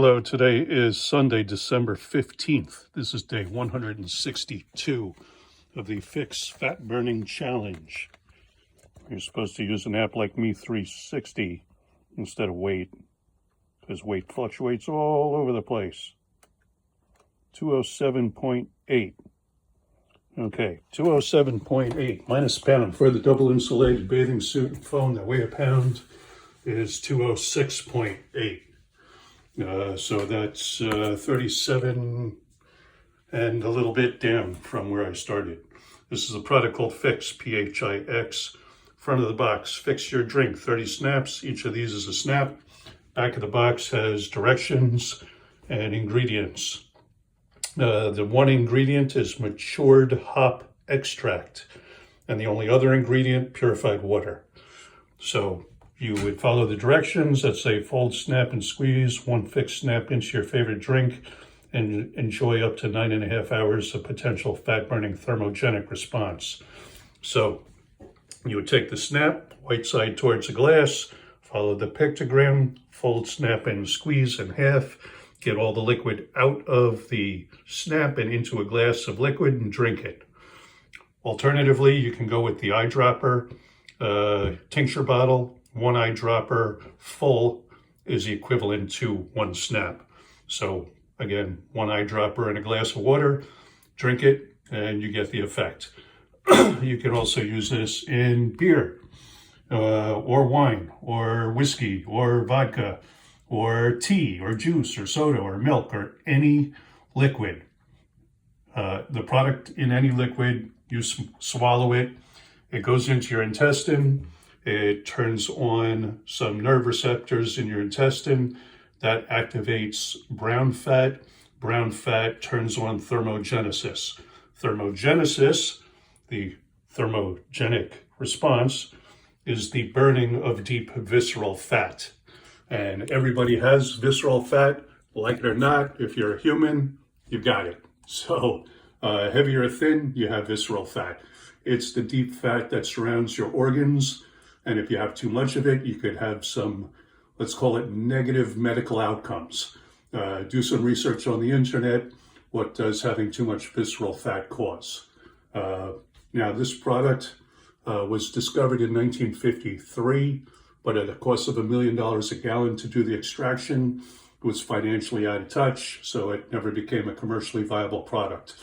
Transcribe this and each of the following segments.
Hello, today is Sunday, December 15th. This is day 162 of the pHix Fat Burning Challenge. You're supposed to use an app like Me 360 instead of weight, because weight fluctuates all over the place. 207.8. Okay, 207.8 minus pound for the double insulated bathing suit and phone that weigh a pound is 206.8. So that's 37 and a little bit down from where I started. This is a product called pHix, pHix. Front of the box, fix your drink, 30 snaps. Each of these is a snap. Back of the box has directions and ingredients. The one ingredient is matured hop extract, and the only other ingredient, purified water. So you would follow the directions that say fold, snap, and squeeze one fixed snap into your favorite drink and enjoy up to 9.5 hours of potential fat-burning thermogenic response. So you would take the snap, white side towards the glass, follow the pictogram, fold, snap, and squeeze in half, get all the liquid out of the snap and into a glass of liquid and drink it. Alternatively, you can go with the eyedropper tincture bottle. One eyedropper full is the equivalent to one snap. So again, one eyedropper in a glass of water, drink it, and you get the effect. You can also use this in beer, or wine, or whiskey, or vodka, or tea, or juice, or soda, or milk, or any liquid. The product in any liquid, you swallow it, it goes into your intestine. It turns on some nerve receptors in your intestine that activates brown fat. Brown fat turns on thermogenesis. Thermogenesis, the thermogenic response, is the burning of deep visceral fat. And everybody has visceral fat, like it or not. If you're a human, you've got it. So heavy or thin, you have visceral fat. It's the deep fat that surrounds your organs. And if you have too much of it, you could have some, let's call it negative medical outcomes. Do some research on the internet. What does having too much visceral fat cause? Now, this product was discovered in 1953, but at a cost of $1 million a gallon to do the extraction. It was financially out of touch, so it never became a commercially viable product.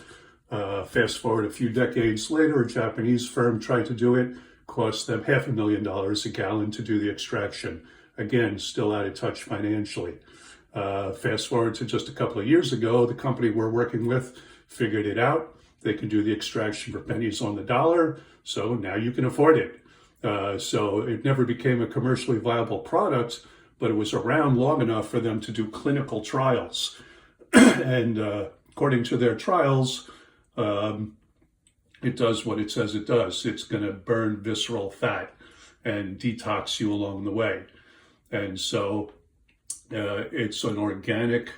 Fast forward a few decades later, a Japanese firm tried to do it. Cost them $500,000 a gallon to do the extraction. Again, still out of touch financially. Fast forward to just a couple of years ago, the company we're working with figured it out. They can do the extraction for pennies on the dollar, so now you can afford it. So it never became a commercially viable product, but it was around long enough for them to do clinical trials. And according to their trials, it does what it says it does. It's going to burn visceral fat and detox you along the way. And so it's an organic,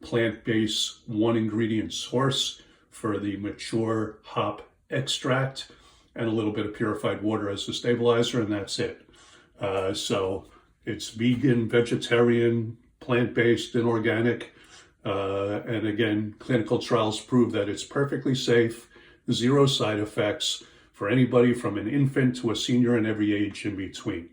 plant-based, one ingredient source for the mature hop extract and a little bit of purified water as a stabilizer, and that's it. So it's vegan, vegetarian, plant-based, and organic. And again, clinical trials prove that it's perfectly safe, zero side effects for anybody from an infant to a senior and every age in between.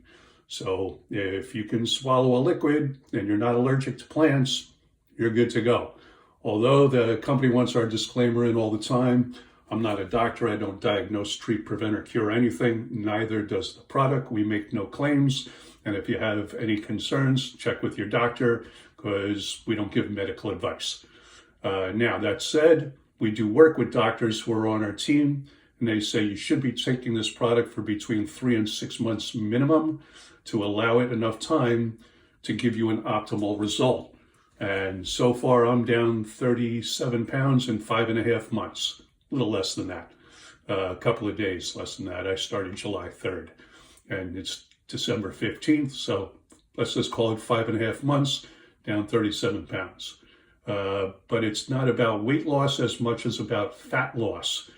So if you can swallow a liquid and you're not allergic to plants, you're good to go. Although the company wants our disclaimer in all the time, I'm not a doctor, I don't diagnose, treat, prevent, or cure anything. Neither does the product. We make no claims. And if you have any concerns, check with your doctor, because we don't give medical advice. Now, that said, we do work with doctors who are on our team, and they say you should be taking this product for between 3 and 6 months minimum to allow it enough time to give you an optimal result. And so far, I'm down 37 pounds in 5.5 months, a little less than that, a couple of days less than that. I started July 3rd, and it's December 15th, so let's just call it 5.5 months, down 37 pounds. But it's not about weight loss as much as about fat loss.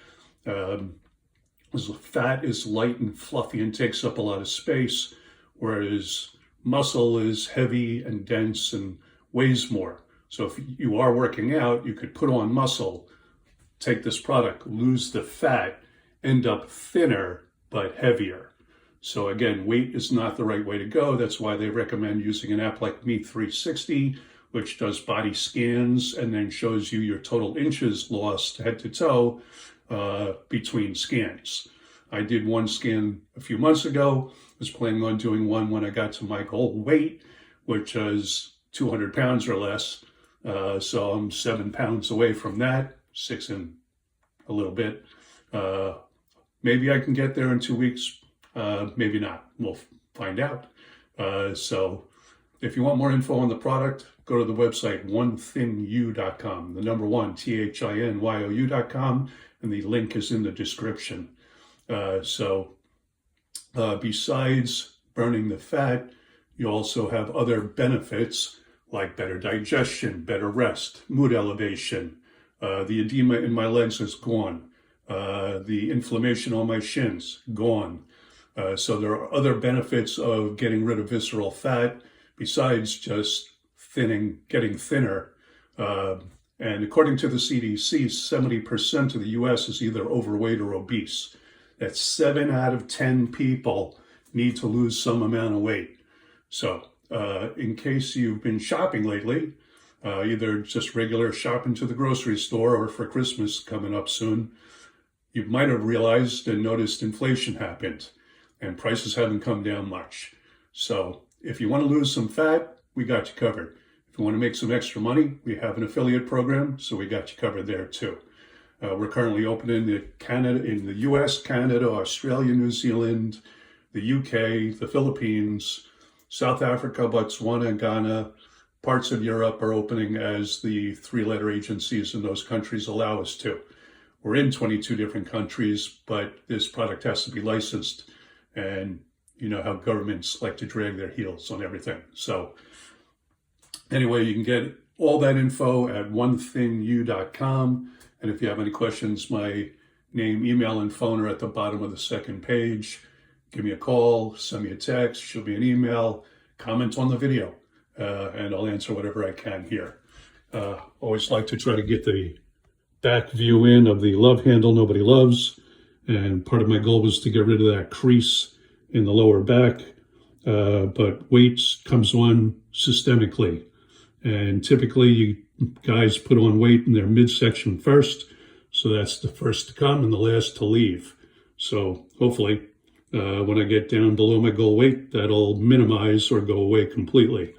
Fat is light and fluffy and takes up a lot of space, whereas muscle is heavy and dense and weighs more. So if you are working out, you could put on muscle, take this product, lose the fat, end up thinner but heavier. So again, weight is not the right way to go. That's why they recommend using an app like Me 360, which does body scans and then shows you your total inches lost head to toe between scans. I did one scan a few months ago, was planning on doing one when I got to my goal weight, which is 200 pounds or less. So I'm 7 pounds away from that, 6 and a little bit. Maybe I can get there in 2 weeks. Maybe not. We'll find out. So if you want more info on the product, go to the website onethinyou.com, the number 1, THINYOU.com, and the link is in the description. Besides burning the fat, you also have other benefits like better digestion, better rest, mood elevation. The edema in my legs is gone. The inflammation on my shins, gone. So there are other benefits of getting rid of visceral fat besides just getting thinner. And according to the CDC, 70% of the US is either overweight or obese. That's 7 out of 10 people need to lose some amount of weight. So in case you've been shopping lately, either just regular shopping to the grocery store or for Christmas coming up soon, you might have realized and noticed inflation happened and prices haven't come down much. So if you want to lose some fat, we got you covered. If you want to make some extra money, we have an affiliate program, so we got you covered there too. We're currently open in the US, Canada, Australia, New Zealand, the UK, the Philippines, South Africa, Botswana, Ghana. Parts of Europe are opening as the 3-letter agencies in those countries allow us to. We're in 22 different countries, but this product has to be licensed, and you know how governments like to drag their heels on everything. So anyway, you can get all that info at onethinyou.com. And if you have any questions, my name, email, and phone are at the bottom of the second page. Give me a call, send me a text, shoot me an email, comment on the video, and I'll answer whatever I can here. Always like to try to get the back view in of the love handle nobody loves. And part of my goal was to get rid of that crease in the lower back. But weight comes on systemically. And typically you guys put on weight in their midsection first. So that's the first to come and the last to leave. So hopefully when I get down below my goal weight, that'll minimize or go away completely.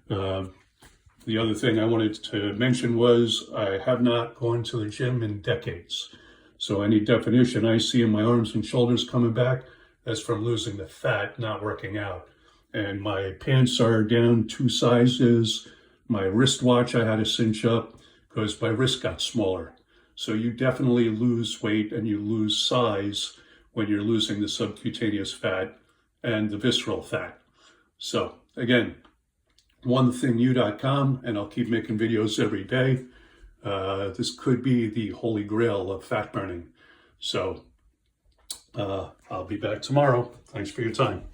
The other thing I wanted to mention was I have not gone to the gym in decades. So any definition I see in my arms and shoulders coming back, that's from losing the fat, not working out. And my pants are down 2 sizes. My wristwatch I had to cinch up because my wrist got smaller. So you definitely lose weight and you lose size when you're losing the subcutaneous fat and the visceral fat. So again, onethinyou.com, and I'll keep making videos every day. This could be the holy grail of fat burning. So I'll be back tomorrow. Thanks for your time.